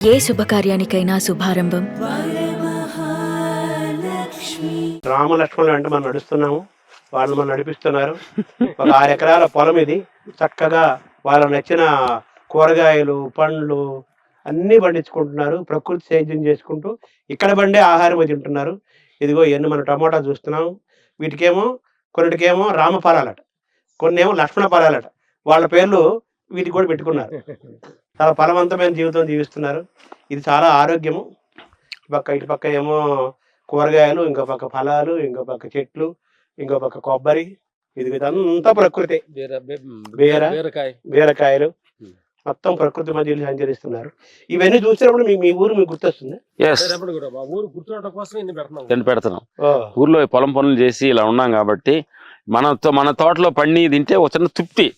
ఏ శుభకార్యానికైనా శుభారంభం రామలక్ష్మణులు అంటే మనం నడుస్తున్నాము, వాళ్ళు మనం నడిపిస్తున్నారు. ఒక 6 ఎకరాల పొలం ఇది. చక్కగా వాళ్ళకు నచ్చిన కూరగాయలు, పండ్లు అన్నీ పండించుకుంటున్నారు. ప్రకృతి సేద్యం చేసుకుంటూ ఇక్కడ పండే ఆహారం తింటున్నారు. ఇదిగో ఇవన్నీ మనం టమోటా చూస్తున్నాం. వీటికేమో కొన్నిటికేమో రామ ఫలాలట, కొన్నేమో లక్ష్మణ ఫలాలట. వాళ్ళ పేర్లు వీటికి కూడా పెట్టుకున్నారు. చాలా ఫలవంతమైన జీవితం జీవిస్తున్నారు. ఇది చాలా ఆరోగ్యము. ఇటు పక్క ఏమో కూరగాయలు, ఇంకో పక్క ఫలాలు, ఇంకో పక్క చెట్లు, ఇంకో పక్క కొబ్బరి. ఇదంతా ప్రకృతి. బీరకాయలు మొత్తం ప్రకృతి మధ్యలో సంచరిస్తున్నారు. ఇవన్నీ చూసినప్పుడు మీ ఊరు మీకు గుర్తొస్తుంది. పెడుతున్నాం ఊర్లో పొలం పనులు చేసి ఇలా ఉన్నాం కాబట్టి మన తోటలో పండి తింటే ఒక చిన్న తృప్తి.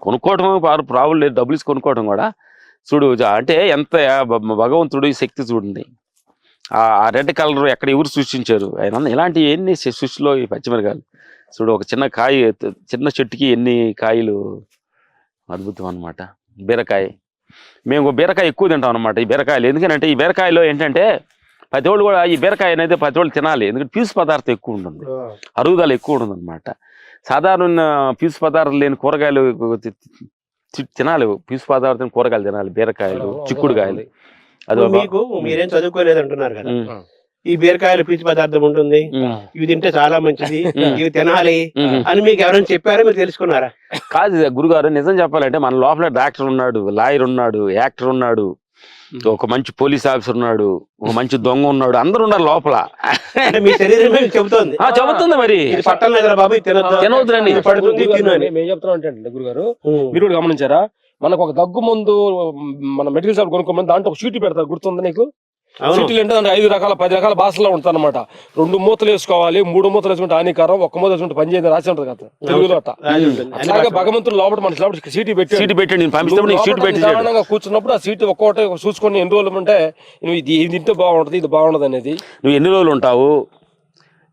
కొనుక్కోవటం ప్రాబ్లం లేదు, డబ్బులు ఇచ్చి కొనుక్కోవడం కూడా. చూడు అంటే ఎంత భగవంతుడు శక్తి చూడండి. ఆ రెడ్ కలర్ ఎక్కడ ఎవరు సృష్టించారు ఆయన? ఇలాంటి ఎన్ని సృష్టిలో ఈ పచ్చిమిరకాయలు చూడు. ఒక చిన్న కాయ, చిన్న చెట్టుకి ఎన్ని కాయలు, అద్భుతం అనమాట. బీరకాయ, మేము బీరకాయ ఎక్కువ తింటాం అనమాట. ఈ బీరకాయలు ఎందుకంటే ఈ బీరకాయలో ఏంటంటే ప్రతి వాళ్ళు కూడా ఈ బీరకాయ అనేది ప్రతి వాళ్ళు తినాలి. ఎందుకంటే పీసు పదార్థం ఎక్కువ ఉంటుంది, అరుగుదల ఎక్కువ ఉంటుంది అనమాట. సాధారణ పీసు పదార్థం లేని కూరగాయలు తినాలి, పీసు పదార్థం కూరగాయలు తినాలి. బీరకాయలు, చిక్కుడుకాయలు. అది మీకు మీరేం చదువుకోలేదు అంటున్నారు కదా, ఈ బీరకాయలు పీచు పదార్థం ఉంటుంది, ఇవి తింటే చాలా మంచిది, ఇవి తినాలి అని మీకు ఎవరైనా చెప్పారా, మీరు తెలుసుకున్నారా? కాదు గురుగారు, నిజం చెప్పాలంటే మన లోపల డాక్టర్ ఉన్నాడు, లాయర్ ఉన్నాడు, యాక్టర్ ఉన్నాడు, ఒక మంచి పోలీస్ ఆఫీసర్ ఉన్నాడు, ఒక మంచి దొంగ ఉన్నాడు, అందరు ఉన్నారు లోపల. అంటే మీ శరీరమే చెబుతుంది. చెబుతుంది మరి, పట్టణ బాబు తినవద్దని మేము చెప్తున్నాం అంటే గురుగారు, మీరు కూడా గమనించారా? మనకు ఒక దగ్గు ముందు మన మెడికల్ షాప్ కొనుక్కోమని దాంట్లో ఒక సీటు పెడతారు, గుర్తుంది నీకు? సీట్లు అంటే 5 రకాల 10 రకాల భాషలో ఉంటుంది అనమాట. 2 మూతలు వేసుకోవాలి, 3 మూతలు వేసుకుంటే హానికరం, 1 మూత వేసుకుంటే పని చేయదు రాసి ఉంటుంది కదా తెలుగులో. అలాగే భగవంతుడు లోపల మన సీటు పెట్టి కూర్చున్నప్పుడు ఆ సీటు ఒక్కొక్కటి చూసుకొని ఎన్ని రోజులు ఉంటే నువ్వు ఇది తింటే బాగుంటది, ఇది బాగుండదు అనేది. నువ్వు ఎన్ని రోజులు ఉంటావు,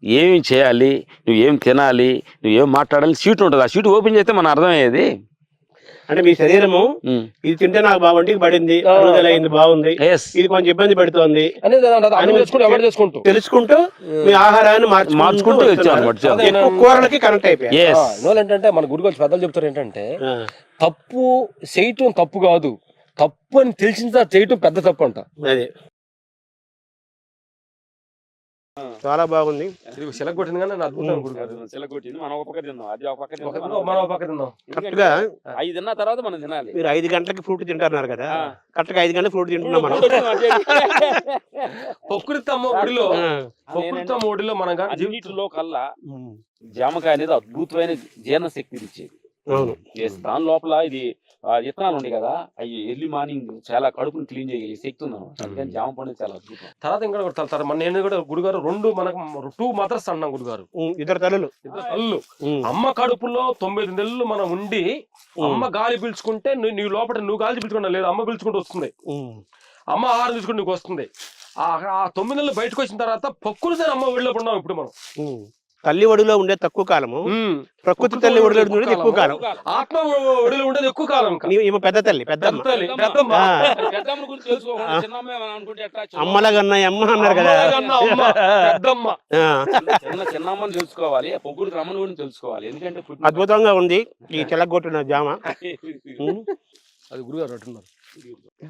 ఏమి చేయాలి, నువ్వు ఏం తినాలి, నువ్వు ఏం మాట్లాడాలి, సీటు ఉంటుంది. ఆ సీటు ఓపెన్ చేస్తే మన అర్థమయ్యేది. అంటే మీ శరీరము ఇది తింటే నాకు బాగుంటుంది, పడింది, అయింది, బాగుంది, ఇది కొంచెం ఇబ్బంది పెడుతోంది తెలుసుకుంటూ మీ ఆహారాన్ని మార్చుకుంటూ కూరలకి కనెక్ట్ అయిపోయాయి. ఏంటంటే మన గురుగారు పెద్దలు చెప్తారు ఏంటంటే, తప్పు చేయటం తప్పు కాదు, తప్పు అని తెలిసిన చేయటం పెద్ద తప్పు అంట. అదే చాలా బాగుంది. సెలగొట్టింది కానీ అద్భుతం గురుగారు. సెలగొట్టింది మనం ఒక పక్క తిన్నాం, అది ఒక పక్క తిన్నాం, మనం ఒక పక్క తిన్నాం. కరెక్ట్ గా 5 తిన్న తర్వాత మనం తినాలి. మీరు 5 గంటలకి ఫ్రూట్ తింటున్నారు కదా, కరెక్ట్ గా 5 గంటలకు ఫ్రూట్ తింటున్నాం మనం. ప్రకృతి ఒడిలో మనం అన్నిటిలో కల్లా జామకాయ అనేది అద్భుతమైన జీర్ణ శక్తిని ఇచ్చేది. దాని లోపల ఇది విత్తనాలు ఉన్నాయి కదా, అవి ఎర్లీ మార్నింగ్ చాలా కడుపుని క్లీన్ చేయగలిగే శక్తి ఉంది అనమాట. జామ పండు చాలా అద్భుతం. తర్వాత ఇంకా మన నేను కూడా గురుగారు 2 మదర్స్ అన్నాం గురుగారు, 2 తల్లులు. అమ్మ కడుపులో 9 నెలలు మనం ఉండి అమ్మ గాలి పీల్చుకుంటే నువ్వు లోపల నువ్వు గాలి పీల్చుకుంటా లేదు, అమ్మ పీల్చుకుంటూ వస్తుంది. అమ్మ ఆహారం తీసుకుంటే నీకు వస్తుంది. ఆ 9 నెలలు బయటకు వచ్చిన తర్వాత పక్కులు అమ్మ ఒడిలో ఉన్నాం ఇప్పుడు మనం. తల్లి ఒడిలో ఉండే తక్కువ కాలము, ప్రకృతి తల్లి ఒడిలో ఉండేది ఎక్కువ కాలం, ఆత్మ ఒడిలో ఉండేది ఎక్కువ కాలం. పెద్ద తల్లి, అమ్మలాగన్నా అమ్మ అన్నారు కదా, చిన్నమ్మని తెలుసుకోవాలి, పొగ్గుడు రమ్మని కూడా తెలుసుకోవాలి. ఎందుకంటే అద్భుతంగా ఉంది ఈ చెలగొట్టిన జామ. అది గురుగారు అంటున్నారు.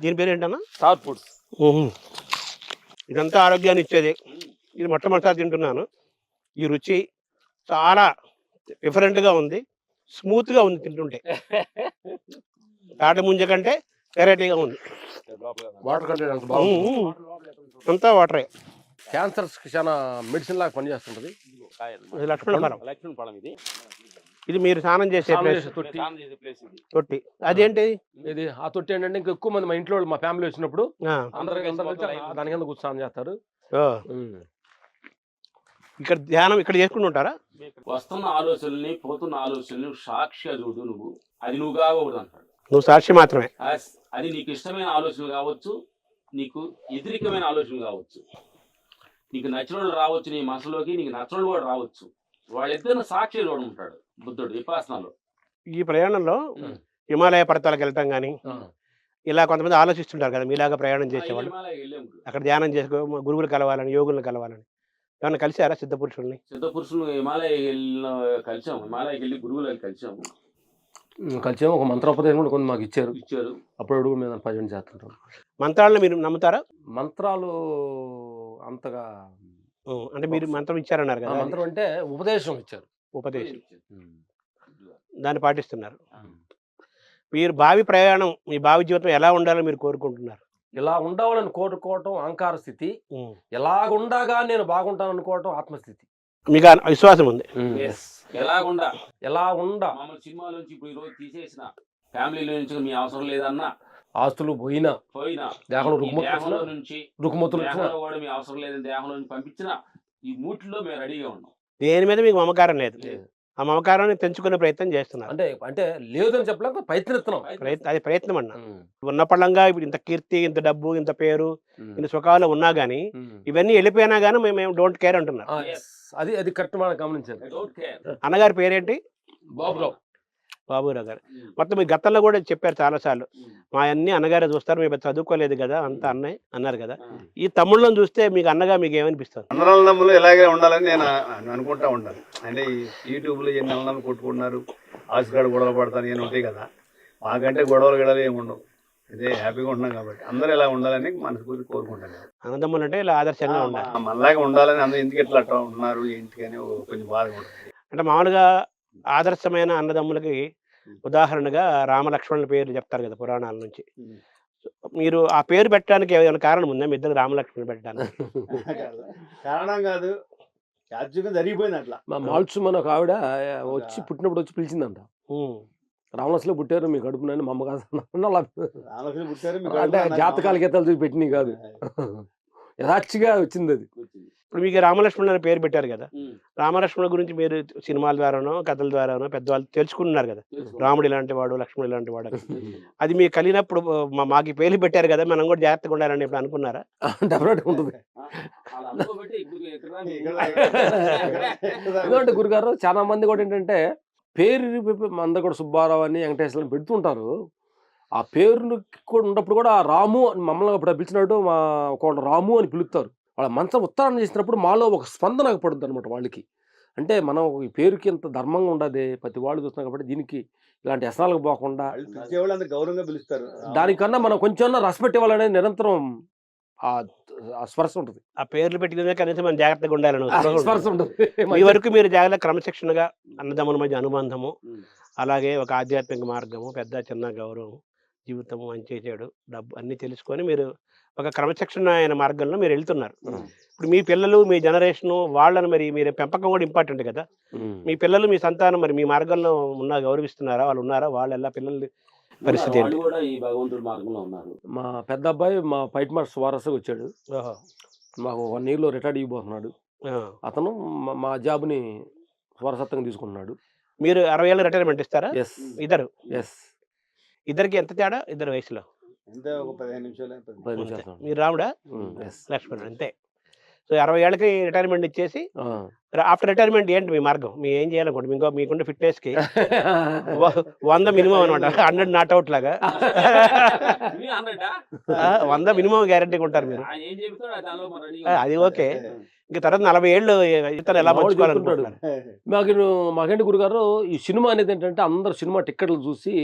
దీని పేరు ఏంటన్నా? Star foods. ఇదంతా ఆరోగ్యాన్ని ఇచ్చేది. ఇది మొట్టమొదటిసారి తింటున్నాను. ఈ రుచి చాలా డిఫరెంట్ గా ఉంది, స్మూత్ గా ఉంది తింటుంటే. తాటి ముంజ కంటే వెరైటీగా ఉంది. వాటర్ కంటెంట్ అంతా వాటరే. క్యాన్సర్ చాలా మెడిసిన్ లాగా పనిచేస్తుంటది. లక్ష్మణ ఫలం ఇది మీరు స్నానం చేసే తొట్టి. అదేంటి ఇది? ఆ తొట్టి ఏంటంటే ఇంకా ఎక్కువ మంది మా ఇంట్లో మా ఫ్యామిలీ వచ్చినప్పుడు దాని కింద కూర్చొని స్నానం చేస్తారు. ఇక్కడ ధ్యానం ఇక్కడ చేసుకుంటూ ఉంటారా? వస్తున్న ఆలోచనల్ని, పోతున్న ఆలోచనలు సాక్షిగా చూడు. నువ్వు అది నువ్వు కాకూడదు అంటాడు. నువ్వు సాక్షి మాత్రమే. అది నీకు ఇష్టమైన ఆలోచనలు కావచ్చు, నీకు వ్యతిరేకమైన ఆలోచనలు కావచ్చు, నీకు నచ్చిన వాళ్ళు రావచ్చు నీ మనసులోకి, నీకు నచ్చిన వాళ్ళు కూడా రావచ్చు. వాళ్ళిద్దరిని సాక్షి చూడ ఉంటాడు బుద్ధుడు విపాసనలో. ఈ ప్రయాణంలో హిమాలయ పర్వతాలకు వెళ్తాం గానీ, ఇలా కొంతమంది ఆలోచిస్తుంటారు కదా మీలాగా ప్రయాణం చేసేవాళ్ళు, అక్కడ ధ్యానం చేసుకో గురువులు కలవాలని, యోగులను కలవాలని. ఏమన్నా కలిసారా సిద్ధ పురుషుల్ని? సిద్ధ పురుషులు హిమాలయ కలిసాము, హిమాలయకి వెళ్ళి గురువులు కలిసాము. కలిసి ఒక మంత్రోపదేశం కూడా కొన్ని మాకు ఇచ్చారు. అప్పుడు మేము భజన చేస్తుంటాం. మంత్రాలను మీరు నమ్ముతారా? మంత్రాలు అంతగా అంటే మీరు మంత్రం ఇచ్చారన్నారు కదా, మంత్రం అంటే ఉపదేశం ఇచ్చారు. ఉపదేశం దాన్ని పాటిస్తున్నారు. మీరు భావి ప్రయాణం, మీ భావి జీవితం ఎలా ఉండాలని మీరు కోరుకుంటున్నారు? ఇలా ఉండవాలని కోరుకోవటం అహంకార స్థితి, ఎలాగుండగా నేను బాగుంటాను అనుకోవటం ఆత్మస్థితి. మీకు ఆ విశ్వాసం ఉంది? ఎలా ఉండ మమ్మల్ని సినిమా నుంచి ఇప్పుడు ఈ రోజు తీసేసిన ఫ్యామిలీలో నుంచి మీ అవసరం లేదన్నా, ఆస్తులు పోయినా దేహంలో రుగ్మతులు కూడా మీ అవసరం లేదని దేహంలో నుంచి పంపించిన ఈ మూటిలో మేము రెడీగా ఉన్నాం. దేని మీద మీకు మమకారం లేదు, ఆ మమకారాన్ని తెంచుకునే ప్రయత్నం చేస్తున్నారు. అంటే లేదని చెప్పలేక ప్రయత్నిస్తున్నాం. అది ప్రయత్నం అన్న. ఉన్న పళ్ళంగా ఇప్పుడు ఇంత కీర్తి, ఇంత డబ్బు, ఇంత పేరు, ఇంత సుఖాలు ఉన్నా గానీ ఇవన్నీ వెళ్ళిపోయినా గానీ మేము డోంట్ కేర్ అంటున్నారు. అది కరెక్ట్ మనం గమనించాలి. అన్నగారి పేరేంటి? బాబురావు గారు. మొత్తం మీ గతంలో కూడా చెప్పారు చాలా సార్లు, మా అన్ని అన్నగారే చూస్తారు, మేము చదువుకోలేదు కదా అంత అన్నయ్య అన్నారు కదా. ఈ తమ్ముళ్ళని చూస్తే మీకు అన్నగా మీకు ఏమనిపిస్తుంది? అన్నదమ్ములు ఇలాగే ఉండాలని నేను అనుకుంటా ఉంటాను. అంటే యూట్యూబ్లో ఎన్ని అన్నదమ్ములు కొట్టుకుంటున్నారు, ఆశగాడు గొడవ పడతాను ఏమి ఉంటాయి కదా, మాకంటే గొడవలు ఏముండవు. ఇదే హ్యాపీగా ఉంటున్నాం కాబట్టి అందరూ ఇలా ఉండాలని మనస్ఫూర్తి కోరుకుంటాను. అన్నదమ్ములు అంటే ఇలా ఆదర్శంగా ఉండాలి, మనలాగా ఉండాలని అందరూ ఎందుకు ఇట్లా అట్లా ఉన్నారు ఏంటి అని కొంచెం బాధగా ఉంటుంది. అంటే మామూలుగా ఆదర్శమైన అన్నదమ్ములకి ఉదాహరణగా రామలక్ష్మణుల పేర్లు చెప్తారు కదా పురాణాల నుంచి. మీరు ఆ పేరు పెట్టడానికి ఏమైనా కారణం ఉందా మీ ఇద్దరు రామలక్ష్మణులు పెట్టడానికి? కారణం కాదు, యాక్చువల్గా జరిగిపోయింది అట్లా. మా మాల్చుమని ఒక ఆవిడ వచ్చి పుట్టినప్పుడు వచ్చి పిలిచిందంట, రామలక్ష్మణులు పుట్టారు మీ కడుపునని. మా అమ్మ కాదు అంటే జాతకాల గీతాలు చూసి పెట్టినవి కాదు, యథార్చిగా వచ్చింది అది. ఇప్పుడు మీకు రామలక్ష్మణులు అని పేరు పెట్టారు కదా, రామలక్ష్మణుల గురించి మీరు సినిమాల ద్వారానో కథల ద్వారానో పెద్దవాళ్ళు తెలుసుకుంటున్నారు కదా, రాముడు ఇలాంటి వాడు, లక్ష్మణుడు ఇలాంటి వాడు. అది మీకు కలిగినప్పుడు మాకు ఈ పేర్లు పెట్టారు కదా మనం కూడా జాగ్రత్తగా ఉండాలని ఇప్పుడు అనుకున్నారా? డెఫినెట్గా ఉంటుంది. ఎందుకంటే గురుగారు చాలా మంది కూడా ఏంటంటే పేరు అందరు కూడా సుబ్బారావు అని వెంకటేశ్వరం పెడుతుంటారు. ఆ పేరు కూడా ఉన్నప్పుడు కూడా రాము మమ్మల్ని అప్పుడు పిలిచినట్టు మా ఒక రాము అని పిలుస్తారు. వాళ్ళ మంచం ఉత్తరాన్ని చేసినప్పుడు మాలో ఒక స్పందన పడుతుంది అనమాట వాళ్ళకి. అంటే మనం ఈ పేరుకి ఎంత ధర్మంగా ఉండదు, ప్రతి వాళ్ళు చూస్తున్నాం కాబట్టి దీనికి ఇలాంటి వ్యసనాలకు పోకుండా గౌరవంగా పిలుస్తారు. దానికన్నా మనం కొంచెం రెస్పెక్ట్ ఇవ్వాలనేది నిరంతరం ఆ స్పర్శ ఉంటుంది. ఆ పేర్లు పెట్టిన కనీసం మనం జాగ్రత్తగా ఉండాలని స్పర్శ ఉంటుంది. ఈ వరకు మీరు జాగ్రత్త క్రమశిక్షణగా అన్నదమ్ముల మధ్య అనుబంధము, అలాగే ఒక ఆధ్యాత్మిక మార్గము, పెద్ద చిన్న గౌరవం, జీవితము, మంచి చెడు, డబ్బు అన్ని తెలుసుకొని మీరు ఒక క్రమశిక్షణ అయిన మార్గంలో మీరు వెళ్తున్నారు. ఇప్పుడు మీ పిల్లలు, మీ జనరేషన్ వాళ్ళని మరి మీరు పెంపకం కూడా ఇంపార్టెంట్ కదా. మీ పిల్లలు, మీ సంతానం మరి మీ మార్గంలో గౌరవిస్తున్నారా? వాళ్ళు ఉన్నారా? వాళ్ళు ఎలా పిల్లల పరిస్థితి ఏంటి? మా పెద్ద అబ్బాయి మా ఫైట్ మాస్టర్ వారసుగా వచ్చాడు, మాకు 1 yearలో రిటైర్డ్ అయిపోతున్నాడు. అతను మా జాబ్ని వారసత్వంగా తీసుకుంటున్నాడు. మీరు 60 ఏళ్ళ రిటైర్మెంట్ ఇస్తారా? ఇద్దరు? ఇద్దరికి ఎంత తేడా? ఇద్దరు వయసులో 15 నిమిషాలు. మీరు రాముడా లక్ష్మణుడు అంతే. సో 60 ఏళ్ళకి రిటైర్మెంట్ ఇచ్చేసి ఆఫ్టర్ రిటైర్మెంట్ ఏంటి మీ మార్గం? మీరు ఏం చేయాలనుకోండి, ఇంకో మీకుండే ఫిట్నెస్ కి 100 మినిమం అనమాట, 100 నాట్అవుట్ లాగా 100 మినిమం గ్యారంటీగా ఉంటారు మీరు. అది ఓకే. ఇంకా తర్వాత 40 ఏళ్ళు ఇతను ఎలా పంచుకోవాలనుకుంటున్నారు? మాకేంటి గురుగారు, ఈ సినిమా అనేది ఏంటంటే అందరు సినిమా టిక్కెట్లు చూసి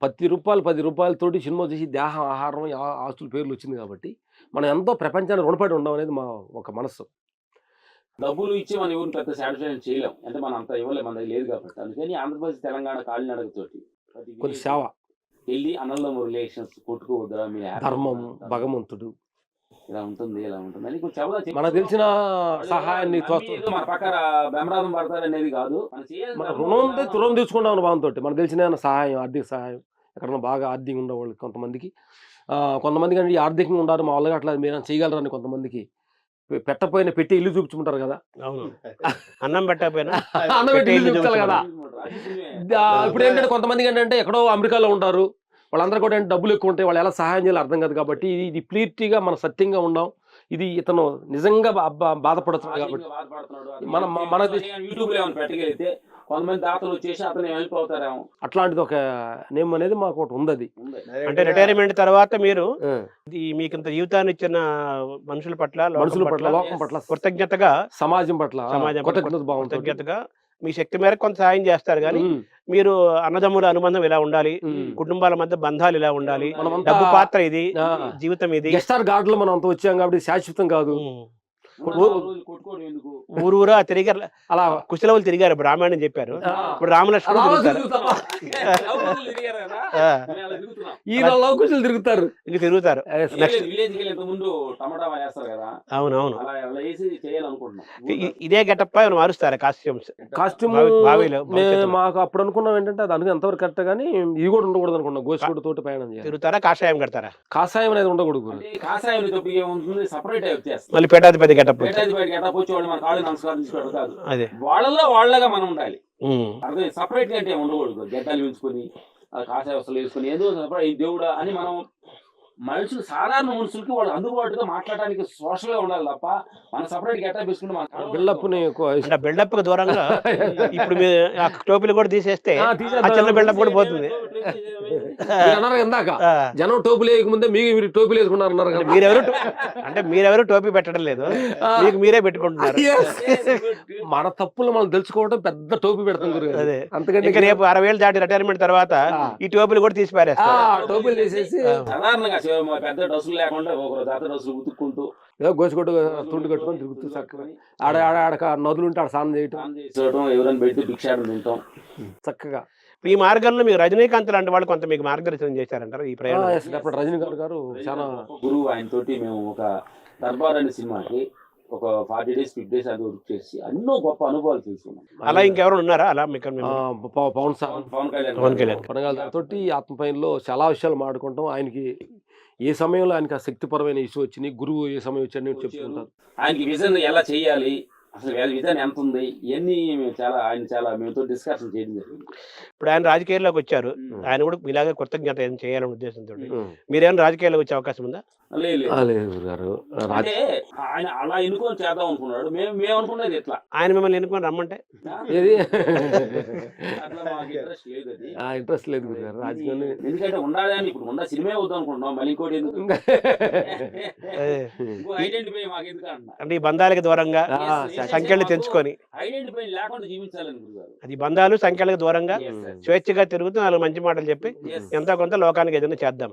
₹10 తోటి సినిమా చూసి దేహం, ఆహారం, ఆస్తుల పేర్లు వచ్చింది కాబట్టి మనం ఎంతో ప్రపంచాన్ని రుణపడి ఉండడం అనేది మా ఒక మనస్సు. డబ్బులు ఇచ్చి మనం ఎవరిని పెద్ద సాటిస్ఫాక్షన్ చేయలేం, అంటే మనం అంత ఇవ్వలేము, మన దగ్గర లేదు కాబట్టి. అందుకని ఆంధ్రప్రదేశ్, తెలంగాణ కాలినడకతోటి కొన్ని సేవ వెళ్ళి అన్నదమ్ముల రిలేషన్స్ కొట్టుకోవద్దురా, మీ ధర్మం, భగవంతుడు ఇలా ఉంటుంది అని కొంచెం మనకు తెలిసిన సహాయాన్ని మన పక్కన బెమరాదం పడతారు అనేది కాదు, మన రుణం తీసుకుంటాం అన్న భావంతో మనకు తెలిసిన సహాయం, ఆర్థిక సహాయం, ఎక్కడన్నా బాగా ఆర్థికంగా ఉండే వాళ్ళకి కొంతమందికి అంటే ఆర్థికంగా ఉండాలి మా వాళ్ళగా అట్లా మీరు చేయగలరని కొంతమందికి పెట్టపోయిన పెట్టి ఇల్లు చూపించుకుంటారు కదా. అవును, అన్నం పెట్టకపోయినా అన్నం పెట్టి ఇల్లు చూపించాలి కదా. ఇప్పుడు ఏంటంటే కొంతమందికి ఏంటంటే ఎక్కడో అమెరికాలో ఉంటారు, వాళ్ళందరూ కూడా డబ్బులు ఎక్కువ ఉంటాయి, వాళ్ళు ఎలా సహాయం చేయాలి అర్థం కాదు. కాబట్టి ఇది ప్లీట్గా మనం సత్యంగా ఉన్నాం, ఇది ఇతను నిజంగా బాధపడుతున్నాడు కాబట్టి మన యూట్యూబ్ లో పెట్టగలిగితే కొంతమంది దాతలు వచ్చేసి అతను హెల్ప్ అవుతారేమో. అట్లాంటిది ఒక నేమ్ అనేది మాకు ఒకటి ఉంది. అది అంటే రిటైర్మెంట్ తర్వాత మీరు ఆ. మీకు ఇంత జీవితాన్ని ఇచ్చిన మనుషుల పట్ల, మనుషుల పట్ల, లోకం పట్ల, కృతజ్ఞతగా, సమాజం పట్ల కృతజ్ఞత భావంతో కృతజ్ఞతగా మీ శక్తి మేరకు కొంత సాయం చేస్తారు. కానీ మీరు అన్నదమ్ముల అనుబంధం ఇలా ఉండాలి, కుటుంబాల మధ్య బంధాలు ఇలా ఉండాలి, మనమంతా డబ్బు పాత్ర ఇది, జీవితం ఇది. గెస్టార్ గార్డులో మనం అంతా వచ్చాం కాబట్టి శాశ్వతం కాదు. కొట్టుకోవడం ఎందుకు? ఊరూరా తిరిగారు, అలా కుశలవులు తిరిగారు, బ్రాహ్మణ్ అని చెప్పారు. ఇప్పుడు రామలక్ష్మణ ఈ లవకుశలు తిరుగుతారు, ఇంక తిరుగుతారు. ముందు టమాటా వేస్తారు కదా, అవునవును. అలా వేసి చేయాలనుకుంటున్నాం. ఇదే గెటప్ మారుస్తారు కాస్ట్యూమ్స్. కాస్ట్యూమ్ మాకు అప్పుడు అనుకున్నాం ఏంటంటే అది అనుకుని ఎంతవరకు కరెక్ట్, కానీ ఇది కూడా ఉండకూడదు అనుకున్నాం. గోసిగూడ తోటి ప్రయాణం చేయాలి. తిరుగుతారా, కాషాయం కడతారా? కాషాయం అనేది ఉండకూడదు. కాషాయం సపరేట్ వచ్చేస్తారు. మళ్ళీ పేటాధిపతి గెటప్ వచ్చేవాళ్ళు మన కాళ్ళు నమస్కారం తీసుకోవడం కాదు, అదే వాళ్ళలో వాళ్ళగా మనం ఉండాలి. అదే సపరేట్ గా అంటే ఉండకూడదు. గడ్డలు పెంచుకొని కాషాయ వస్తువులు వేసుకొని ఏదో సపరేట్ దేవుడా అని మనం మనుషులు, సాధారణ మనుషులకి వాళ్ళు అందుబాటుగా మాట్లాడడానికి సోషల్ గా ఉండాలి తప్ప మన సపరేట్ గెటప్ వేసుకుంటే మన బిల్డప్ బిల్డప్ కు దూరంగా ఇప్పుడు టోపీలు కూడా తీసేస్తే ఆ చిన్న బిల్డప్ కూడా పోతుంది. అన్నారు ఇందాక జనం టోపీలు వేయకముందే మీరు టోపీలు వేసుకున్నారు అన్నారు కదా. మీరెవరు టోపీ పెట్టడం లేదు, మీకు మీరే పెట్టుకుంటున్నారు. మన తప్పులు మనం తెలుసుకోవడం పెద్ద టోపీ పెడతాం. అదే అంతకంటే రేపు 60,000 దాటి రిటైర్మెంట్ తర్వాత ఈ టోపీలు కూడా తీసి పారేస్తారు. టోపీలు తీసేసి సాధారణంగా పెద్ద డ్రెస్సులు లేకుండా ఒక జాతర డ్రెస్సులు ఉతుక్కుంటూ ఏదో గోసిగొట్టు తుండు కట్టుకొని తిరుగుతూ చక్కగా ఆడ నదులు ఉంటే ఆడ స్నానం చేయటం, ఎవరైనా పెడితే భిక్షాటం తింటాం చక్కగా. ఈ మార్గంలో మీకు రజనీకాంత్ లాంటి వాళ్ళు కొంత మీకు మార్గదర్శనం చేశారంటారు ఈ ప్రయాణం. రజనీకాంత్ గారు చాలా గురువు. ఆయన తోటి మేము ఒక దర్బార్ అనే సినిమాకి ఒక 40 days 50 days అది వర్క్ చేసి ఎన్నో గొప్ప అనుభవాలు తీసుకున్నాం. అలా ఇంకెవరు ఉన్నారా అలా మీకు? పవన్ కళ్యాణ్ తోటి ఆత్మపైనలో చాలా విషయాలు మాట్లాడుకుంటాం. ఆయనకి ఏ సమయంలో ఆయనకి ఆ శక్తిపరమైన ఇష్యూ వచ్చినాయి, గురువు ఏ సమయం వచ్చాడని చెప్పుకుంటారు. ఆయనకి విజన్ ఎలా చేయాలి, అసలు విజన్ ఎంత ఉంది, ఇవన్నీ మేముతో డిస్కషన్ చేయడం జరిగింది. ఇప్పుడు ఆయన రాజకీయాల్లోకి వచ్చారు, ఆయన కూడా ఇలాగే కృతజ్ఞత ఏం చేయాలనే ఉద్దేశంతో మీరేమైనా రాజకీయాల్లోకి వచ్చే అవకాశం ఉందా? అంటే ఆయన అలా ఎన్నుకొని చేద్దాం అనుకున్నాడు, మేము అనుకున్నది ఎట్లా ఆయన మిమ్మల్ని ఎన్నుకొని రమ్మంటే అట్లా మాకు ఇంట్రెస్ట్ లేదు. అది ఇంట్రెస్ట్ లేదు రాజకీయం, ఎందుకంటే ఉండాలి అని ఇప్పుడు ఉన్న సినిమా వద్దాం అనుకుంటున్నాం. మళ్ళీ ఇంకోటి ఐడెంటిఫై మాకు ఎందుకు అంటున్నా అంటే ఈ బంధాలకు దూరంగా సంఖ్యలు తెంచుకొని ఐడెంటిఫై లేకుండా జీవించాలని గురుగారు. అది బంధాలు సంఖ్యలకు దూరంగా స్వేచ్ఛగా తిరుగుతూ 4 మంచి మాటలు చెప్పి ఎంతో కొంత లోకానికి ఏదైనా చేద్దాం.